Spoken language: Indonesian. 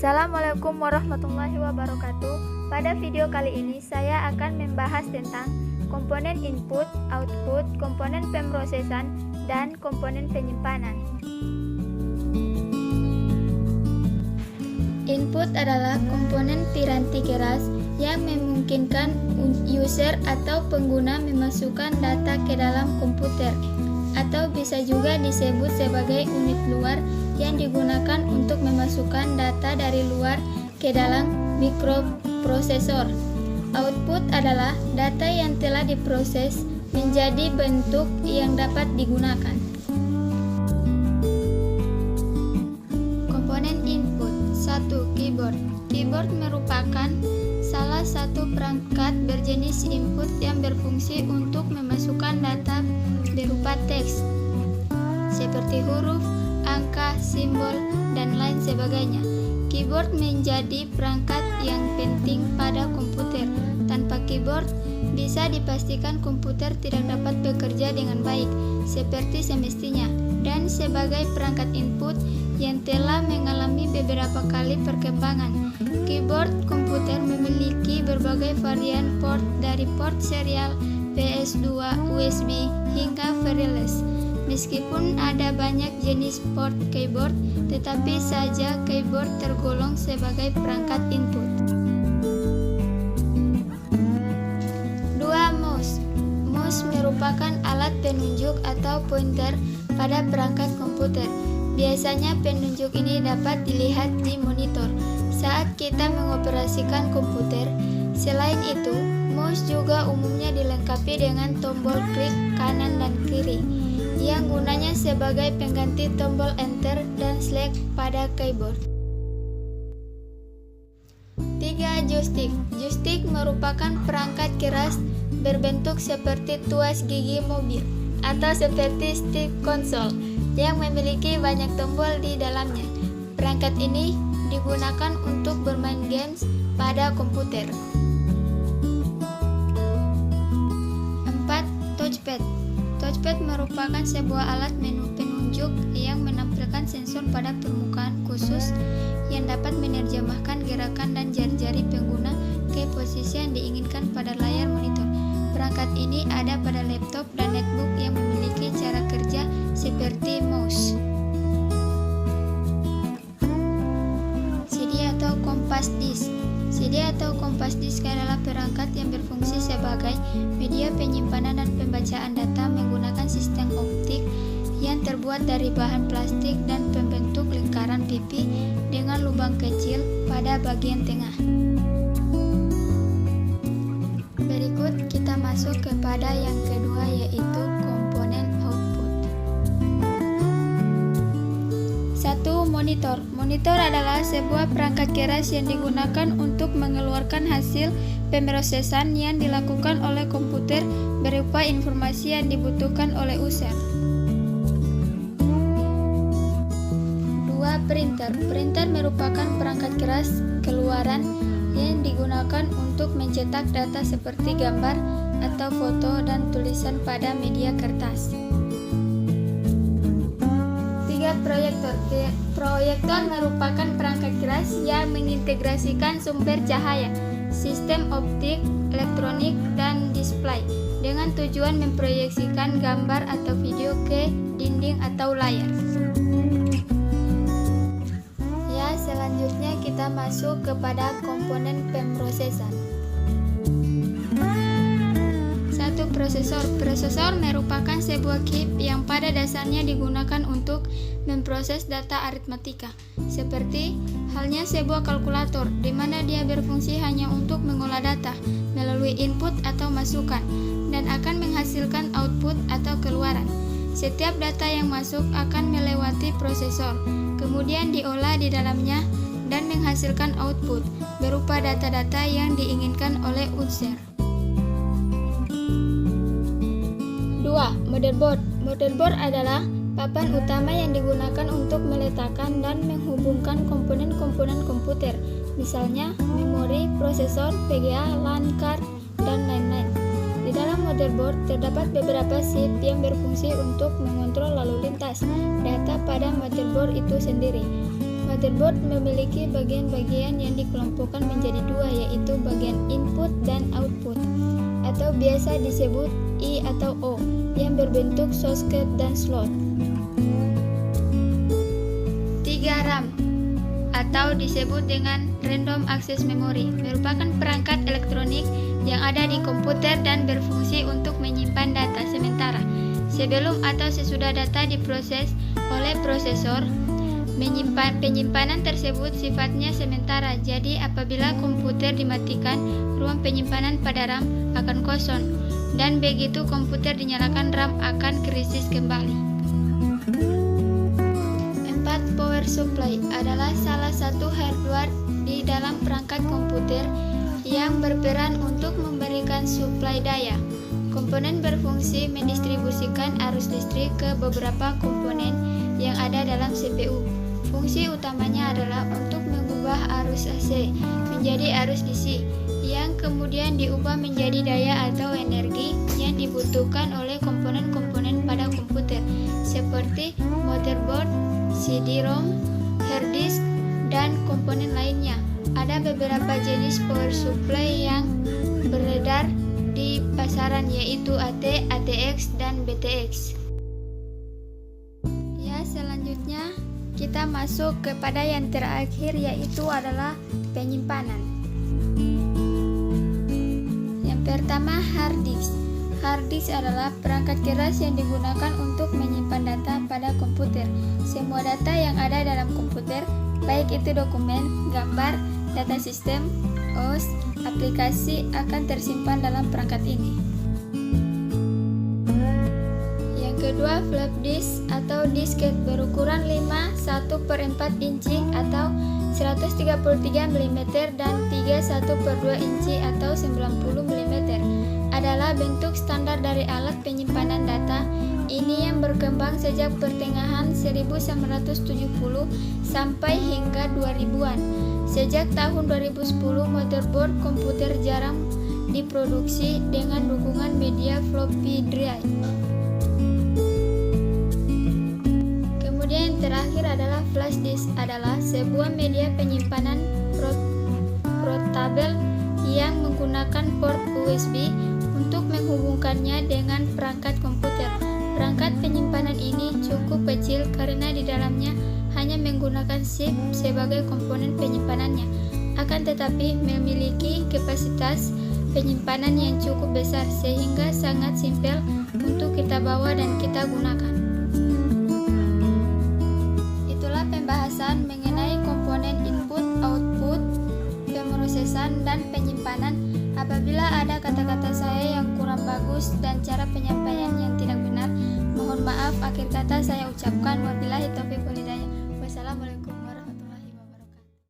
Assalamualaikum warahmatullahi wabarakatuh. Pada video kali ini saya akan membahas tentang komponen input, output, komponen pemrosesan, dan komponen penyimpanan. Input adalah komponen piranti keras yang memungkinkan user atau pengguna memasukkan data ke dalam komputer, atau bisa juga disebut sebagai unit luar yang digunakan untuk memasukkan data dari luar ke dalam mikroprosesor. Output adalah data yang telah diproses menjadi bentuk yang dapat digunakan. Komponen input. 1. Keyboard. Keyboard merupakan salah satu perangkat berjenis input yang berfungsi untuk memasukkan data berupa teks seperti huruf, angka, simbol, dan lain sebagainya. Keyboard menjadi perangkat yang penting pada komputer. Tanpa keyboard, bisa dipastikan komputer tidak dapat bekerja dengan baik seperti semestinya. Dan sebagai perangkat input yang telah mengalami beberapa kali perkembangan, keyboard komputer memiliki berbagai varian port dari port serial, PS2, USB, hingga wireless. Meskipun ada banyak jenis port keyboard, tetapi saja keyboard tergolong sebagai perangkat input. 2. Mouse. Mouse merupakan alat penunjuk atau pointer pada perangkat komputer. Biasanya penunjuk ini dapat dilihat di monitor saat kita mengoperasikan komputer. Selain itu, mouse juga umumnya dilengkapi dengan tombol klik kanan dan kiri yang gunanya sebagai pengganti tombol enter dan select pada keyboard. 3. Joystick. Joystick merupakan perangkat keras berbentuk seperti tuas gigi mobil atau seperti stick konsol yang memiliki banyak tombol di dalamnya. Perangkat ini digunakan untuk bermain games pada komputer. 4. Touchpad. Touchpad merupakan sebuah alat menu penunjuk yang menampilkan sensor pada permukaan khusus yang dapat menerjemahkan gerakan dan jari-jari pengguna ke posisi yang diinginkan pada layar monitor. Perangkat ini ada pada laptop dan netbook yang memiliki cara kerja seperti mouse. CD atau compact disc. CD atau compact disc adalah perangkat yang berfungsi sebagai media penyimpanan dan pembacaan data menggunakan sistem optik yang terbuat dari bahan plastik dan pembentuk lingkaran pipi dengan lubang kecil pada bagian tengah. Berikut kita masuk kepada yang kedua, yaitu komponen output. 1. Monitor. Monitor adalah sebuah perangkat keras yang digunakan untuk mengeluarkan hasil pemrosesan yang dilakukan oleh komputer berupa informasi yang dibutuhkan oleh user. 2. Printer. Printer merupakan perangkat keras keluaran yang digunakan untuk mencetak data seperti gambar atau foto dan tulisan pada media kertas. 3. Proyektor. Proyektor merupakan perangkat keras yang mengintegrasikan sumber cahaya, sistem optik, elektronik, dan display dengan tujuan memproyeksikan gambar atau video ke dinding atau layar. Selanjutnya kita masuk kepada komponen pemrosesan. 1. Prosesor. Prosesor merupakan sebuah chip yang pada dasarnya digunakan untuk memproses data aritmatika, seperti halnya sebuah kalkulator, di mana dia berfungsi hanya untuk mengolah data melalui input atau masukan, dan akan menghasilkan output atau keluaran. Setiap data yang masuk akan melewati prosesor, kemudian diolah di dalamnya dan menghasilkan output berupa data-data yang diinginkan oleh user. 2. Motherboard. Motherboard adalah papan utama yang digunakan untuk meletakkan dan menghubungkan komponen-komponen komputer, misalnya memori, prosesor, VGA, LAN card, dan lain-lain. Di dalam motherboard terdapat beberapa chip yang berfungsi untuk mengontrol lalu lintas data pada motherboard itu sendiri. Motherboard memiliki bagian-bagian yang dikelompokkan menjadi dua, yaitu bagian input dan output, atau biasa disebut I atau O, yang berbentuk socket dan slot. 3. RAM atau disebut dengan Random Access Memory merupakan perangkat elektronik yang ada di komputer dan berfungsi untuk menyimpan data sementara sebelum atau sesudah data diproses oleh prosesor. Penyimpanan tersebut sifatnya sementara, jadi apabila komputer dimatikan, ruang penyimpanan pada RAM akan kosong, dan begitu komputer dinyalakan, RAM akan krisis kembali. 4. Power supply adalah salah satu hardware di dalam perangkat komputer yang berperan untuk memberikan suplai daya. Komponen berfungsi mendistribusikan arus listrik ke beberapa komponen yang ada dalam CPU. Fungsi utamanya adalah untuk mengubah arus AC menjadi arus DC, yang kemudian diubah menjadi daya atau energi yang dibutuhkan oleh komponen-komponen pada komputer, seperti motherboard, CD-ROM, hard disk, dan komponen lainnya. Ada beberapa jenis power supply yang beredar di pasaran, yaitu AT, ATX, dan BTX. Selanjutnya kita masuk kepada yang terakhir, yaitu adalah penyimpanan. Yang pertama, hard disk. Hard disk adalah perangkat keras yang digunakan untuk menyimpan data pada komputer. Semua data yang ada dalam komputer, baik itu dokumen, gambar, data sistem, OS, aplikasi, akan tersimpan dalam perangkat ini. Kedua, flap disk atau disket berukuran 1/4 inci atau 133 mm dan 1/2 inci atau 90 mm adalah bentuk standar dari alat penyimpanan data. Ini yang berkembang sejak pertengahan 1970 sampai hingga 2000-an. Sejak tahun 2010, motherboard komputer jarang diproduksi dengan dukungan media floppy drive. Yang terakhir adalah flash disk, adalah sebuah media penyimpanan portable yang menggunakan port USB untuk menghubungkannya dengan perangkat komputer. Perangkat penyimpanan ini cukup kecil karena di dalamnya hanya menggunakan chip sebagai komponen penyimpanannya, akan tetapi memiliki kapasitas penyimpanan yang cukup besar sehingga sangat simpel untuk kita bawa dan kita gunakan. Pembahasan mengenai komponen input, output, pemrosesan, dan penyimpanan. Apabila ada kata-kata saya yang kurang bagus dan cara penyampaian yang tidak benar, mohon maaf. Akhir kata saya ucapkan wabillahi taufiq wal hidayah. Wassalamualaikum.